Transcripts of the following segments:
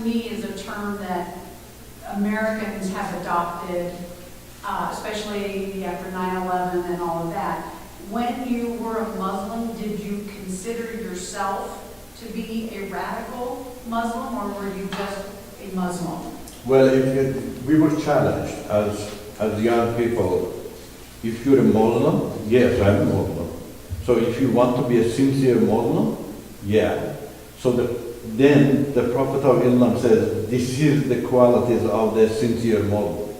me is a term that Americans have adopted, especially after 9/11 and all of that. When you were a Muslim, did you consider yourself to be a radical Muslim, or were you just a Muslim? Well, we were challenged as young people. If you're a Muslim, yes, I'm a Muslim. So if you want to be a sincere Muslim, yeah. So then the Prophet of Islam says, this is the qualities of the sincere Muslim.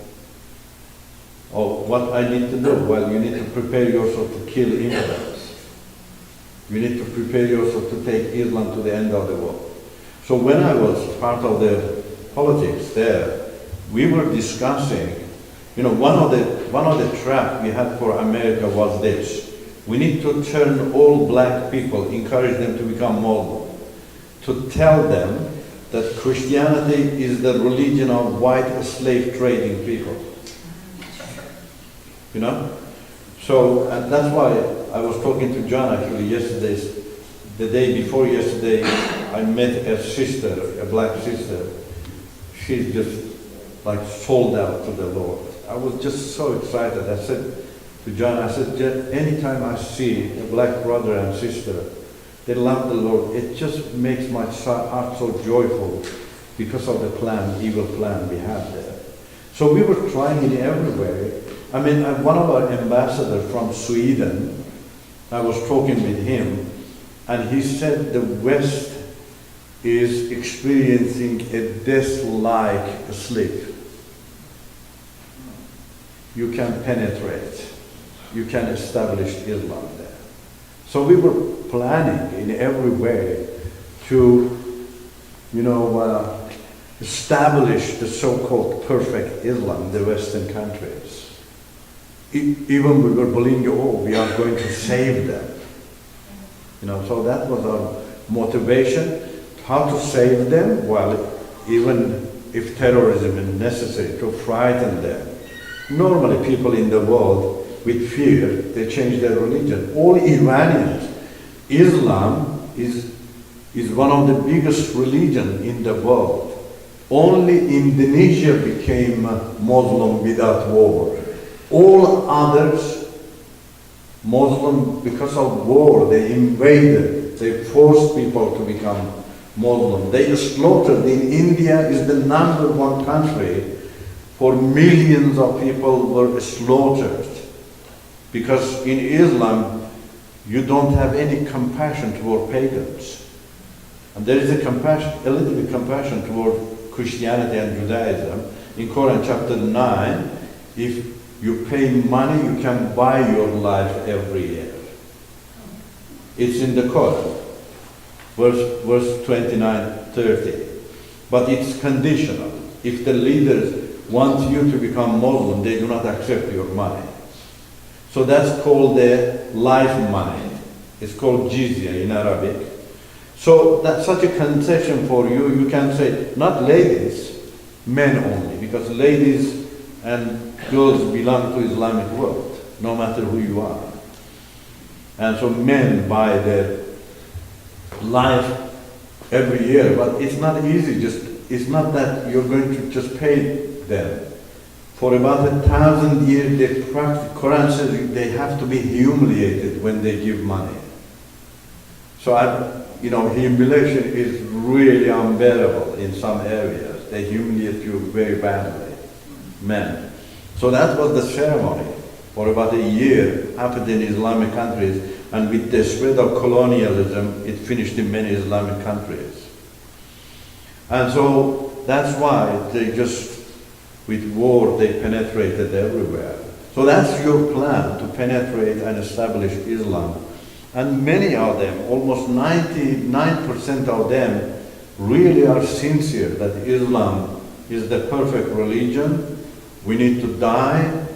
Oh, what I need to do? Well, you need to prepare yourself to kill infidels. You need to prepare yourself to take Islam to the end of the world. So when I was part of the politics there, we were discussing, one of the traps we had for America was this. We need to turn all black people, encourage them to become Muslim, to tell them that Christianity is the religion of white slave trading people. So, and that's why I was talking to John actually yesterday, the day before yesterday, I met a sister, a black sister. She's just like sold out to the Lord. I was just so excited. I said to John, anytime I see a black brother and sister, they love the Lord, it just makes my heart so joyful because of the evil plan we have there. So we were trying in every way. I mean, one of our ambassadors from Sweden, I was talking with him, and he said the West is experiencing a death-like sleep. You can penetrate. You can establish Islam there. So we were planning in every way to, establish the so-called perfect Islam in the Western countries. Even we were believing, we are going to save them. So that was our motivation. How to save them? Well, even if terrorism is necessary, to frighten them. Normally people in the world, with fear, they change their religion. All Iranians, Islam is one of the biggest religions in the world. Only Indonesia became Muslim without war. All others, Muslim, because of war, they invaded, they forced people to become Muslim. They slaughtered. In India is the #1 country for millions of people were slaughtered. Because in Islam, you don't have any compassion toward pagans. And there is a little bit compassion toward Christianity and Judaism. In Quran chapter 9, if you pay money, you can buy your life every year. It's in the Quran, verse 29, 30. But it's conditional. If the leaders want you to become Muslim, they do not accept your money. So that's called the life money. It's called jizya in Arabic. So that's such a concession for you. You can say, not ladies, men only, because ladies and girls belong to Islamic world, no matter who you are. And so men buy their life every year, but it's not easy. It's not that you're going to just pay them. For about 1,000 years, the Quran says they have to be humiliated when they give money. So humiliation is really unbearable in some areas. They humiliate you very badly, men. So that was the ceremony for about a year, happened in Islamic countries, and with the spread of colonialism, it finished in many Islamic countries. And so that's why with war, they penetrated everywhere. So that's your plan, to penetrate and establish Islam. And many of them, almost 99% of them, really are sincere that Islam is the perfect religion. We need to die,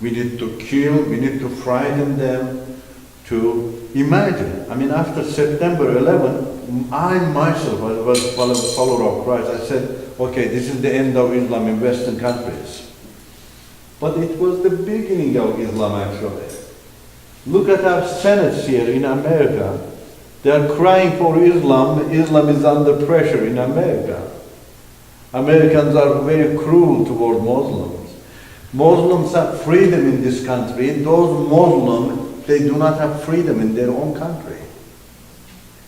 we need to kill, we need to frighten them to imagine. I mean, after September 11, I myself, I was a follower of Christ, I said, okay, this is the end of Islam in Western countries. But it was the beginning of Islam actually. Look at our senates here in America. They are crying for Islam. Islam is under pressure in America. Americans are very cruel toward Muslims. Muslims have freedom in this country. Those Muslims, they do not have freedom in their own country.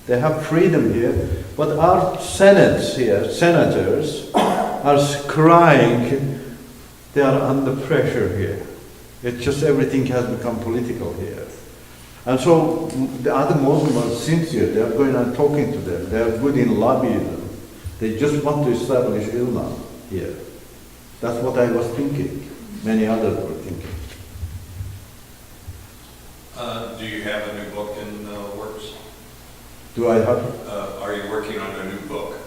They have freedom here, but our senates here, senators, are crying. They are under pressure here. It's just everything has become political here. And so the other Muslims are sincere. They are going and talking to them. They are good in lobbyism. They just want to establish Islam here. That's what I was thinking. Many others were thinking. Do you have a new book in the works? Do I have? Are you working on a new book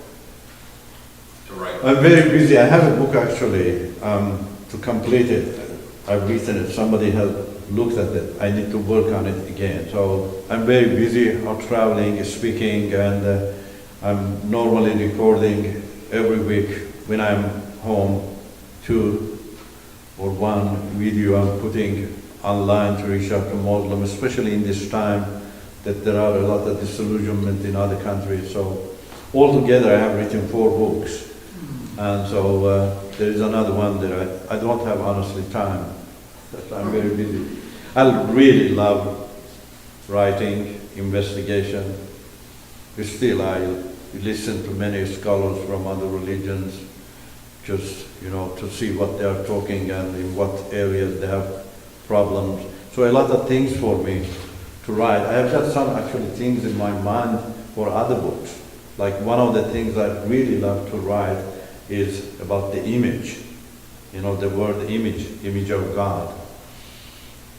to write? I'm very busy. I have a book actually to complete it. I've written it. Somebody has looked at it. I need to work on it again. So I'm very busy out traveling, speaking, and I'm normally recording every week when I'm home 2 or 1 video I'm putting online to reach out to Muslims, especially in this time that there are a lot of disillusionment in other countries. So altogether I have written 4 books. And so there is another one that I don't have honestly time. I'm very busy. I really love writing, investigation. Still I listen to many scholars from other religions, just, to see what they are talking and in what areas they have problems. So a lot of things for me to write. I have got some actually things in my mind for other books. Like one of the things I really love to write is about the image. The word image of God.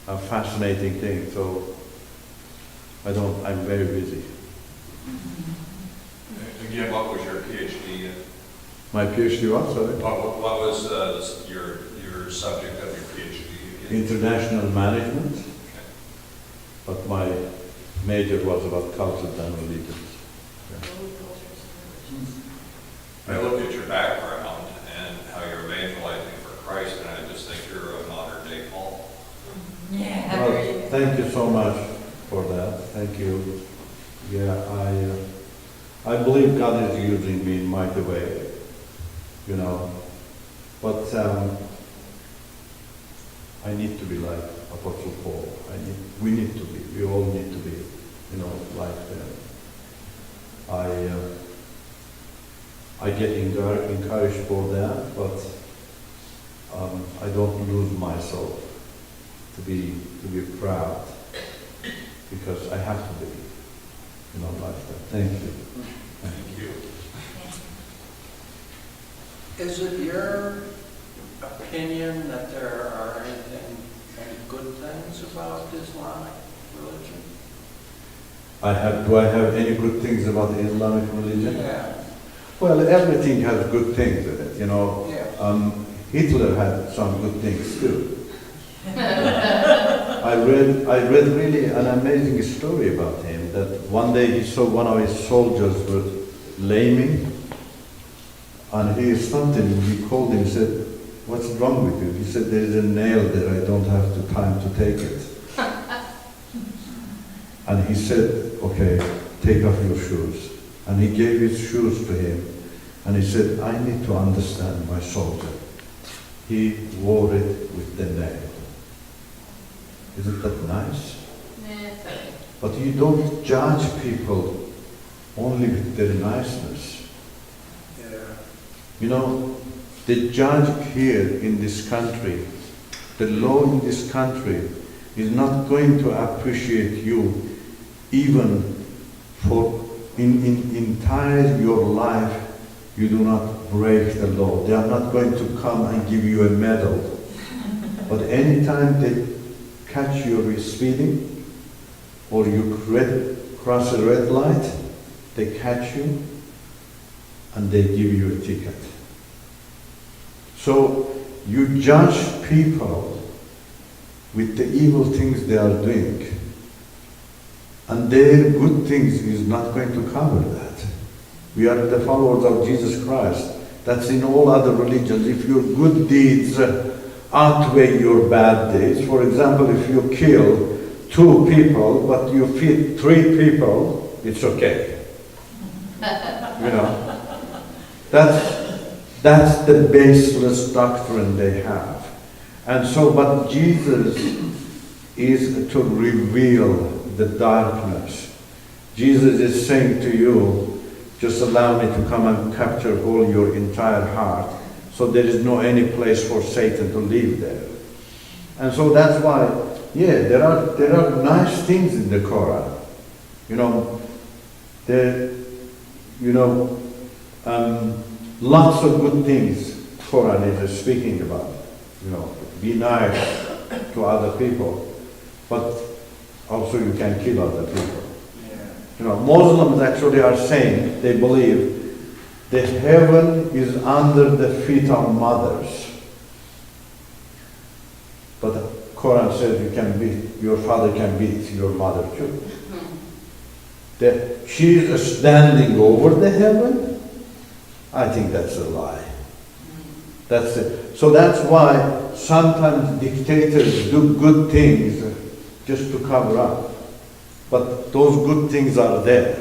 A fascinating thing. So I'm very busy. Again, what was your PhD in? My PhD what, sorry? What was your subject of your PhD again? International management. Okay. But my major was about cultures and religions. I looked at your background and how you're evangelizing for Christ, and I just think you're a modern day Paul. Yeah. Well, thank you so much for that. Thank you. Yeah, I believe God is using me in mighty way, But I need to be like Apostle Paul. We need to be. We all need to be, like them. I get encouraged for that, but I don't lose myself to be proud, because I have to be, like that. Thank you. Thank you. Is it your opinion that there are any good things about Islamic religion? Do I have any good things about the Islamic religion? Yeah. Well, everything has good things in it, Yeah. Hitler had some good things too. I read really an amazing story about him, that one day he saw one of his soldiers was laming, and he stopped him, he called him, said, "What's wrong with you?" He said, "There is a nail there, I don't have the time to take it." And he said, "Okay, take off your shoes." And he gave his shoes to him, and he said, "I need to understand my soldier." He wore it with the nail. Isn't that nice? But you don't judge people only with their niceness. Yeah. The judge here in this country, the law in this country is not going to appreciate you even for in entire your life. You do not break the law. They are not going to come and give you a medal. But anytime they catch you speeding, or you cross a red light, they catch you and they give you a ticket. So you judge people with the evil things they are doing, and their good things is not going to cover that. We are the followers of Jesus Christ. That's in all other religions. If your good deeds outweigh your bad deeds, for example, if you kill 2 people but you feed 3 people, it's okay. That's the baseless doctrine they have. And so, but Jesus is to reveal the darkness. Jesus is saying to you, just allow me to come and capture all your entire heart, so there is no any place for Satan to live there. And so that's why, yeah, there are nice things in the Quran. Lots of good things Quran is speaking about. Be nice to other people, but also you can kill other people. Muslims actually are saying they believe that heaven is under the feet of mothers. But the Quran says your father can beat your mother too. That she is standing over the heaven, I think that's a lie. That's it. So that's why sometimes dictators do good things just to cover up. But those good things are there.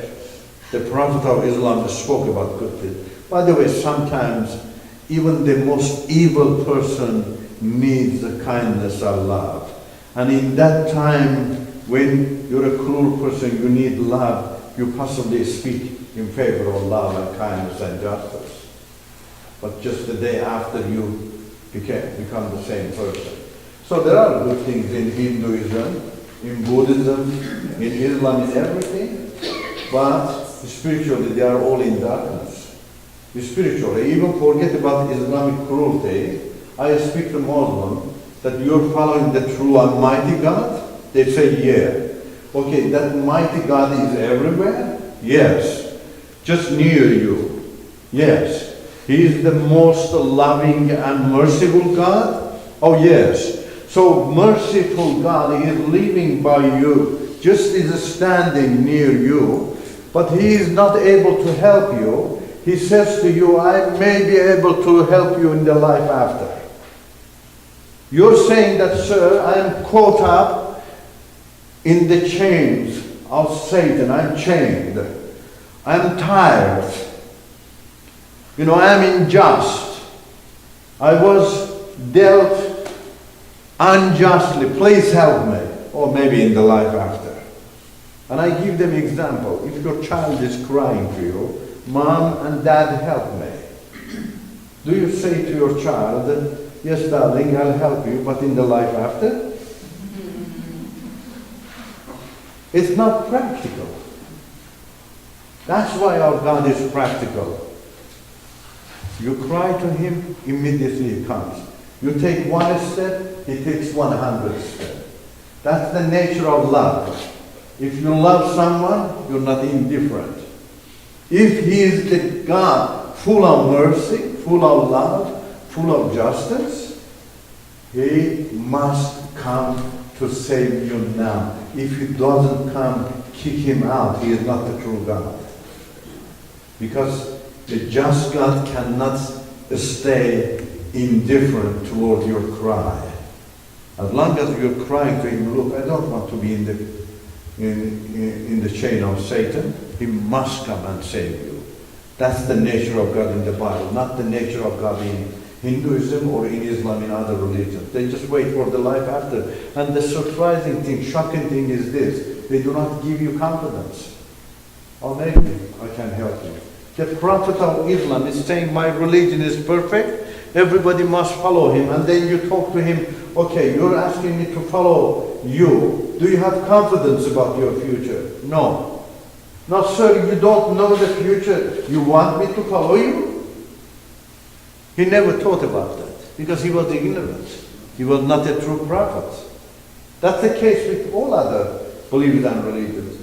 The Prophet of Islam spoke about good things. By the way, sometimes even the most evil person needs the kindness of love. And in that time, when you're a cruel person, you need love, you possibly speak in favor of love and kindness and justice. But just the day after you become the same person. So there are good things in Hinduism, in Buddhism, in Islam, in everything, but spiritually they are all in darkness. Spiritually, even forget about Islamic cruelty. I speak to Muslims that you're following the true and mighty God. They say, yeah. Okay, that mighty God is everywhere? Yes. Just near you? Yes. He is the most loving and merciful God? Oh yes. So merciful God is living by you, just is standing near you, but He is not able to help you. He says to you, I may be able to help you in the life after. You're saying that, sir, I am caught up in the chains of Satan. I'm chained. I'm tired. I'm unjust. I was dealt unjustly. Please help me. Or maybe in the life after. And I give them example. If your child is crying to you, Mom and Dad, help me. Do you say to your child, yes, darling, I'll help you, but in the life after? It's not practical. That's why our God is practical. You cry to Him, immediately He comes. You take one step, He takes 100 steps. That's the nature of love. If you love someone, you're not indifferent. If He is the God full of mercy, full of love, full of justice, He must come to save you now. If He doesn't come, kick Him out. He is not the true God. Because the just God cannot stay indifferent toward your cry. As long as you're crying to Him, look, I don't want to be in the chain of Satan. He must come and save you. That's the nature of God in the Bible, not the nature of God in Hinduism or in Islam, in other religions. They just wait for the life after. And the surprising thing, shocking thing is this: they do not give you confidence. Or maybe I can help you. The Prophet of Islam is saying, my religion is perfect, everybody must follow him. And then you talk to him, okay, you're asking me to follow you. Do you have confidence about your future? No. No, sir, you don't know the future. You want me to follow you? He never thought about that because he was ignorant. He was not a true prophet. That's the case with all other believers and religions.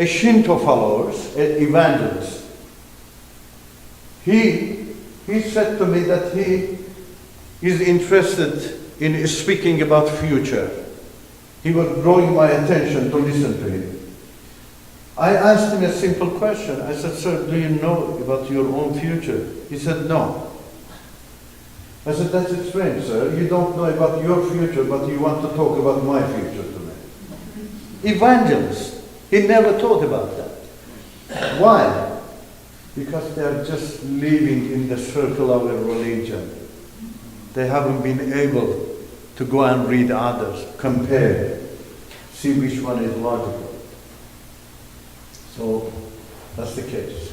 A Shinto followers, an evangelist, he said to me that he is interested in speaking about future. He was drawing my attention to listen to him. I asked him a simple question. I said, sir, do you know about your own future? He said, no. I said, that's strange, sir. You don't know about your future, but you want to talk about my future to me. Evangelist. He never thought about that. Why? Because they are just living in the circle of a religion. They haven't been able to go and read others, compare, see which one is logical. So that's the case.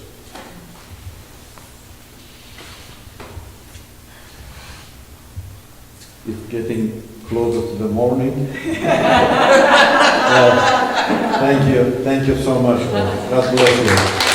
It's getting closer to the morning. Well, thank you so much. God bless you.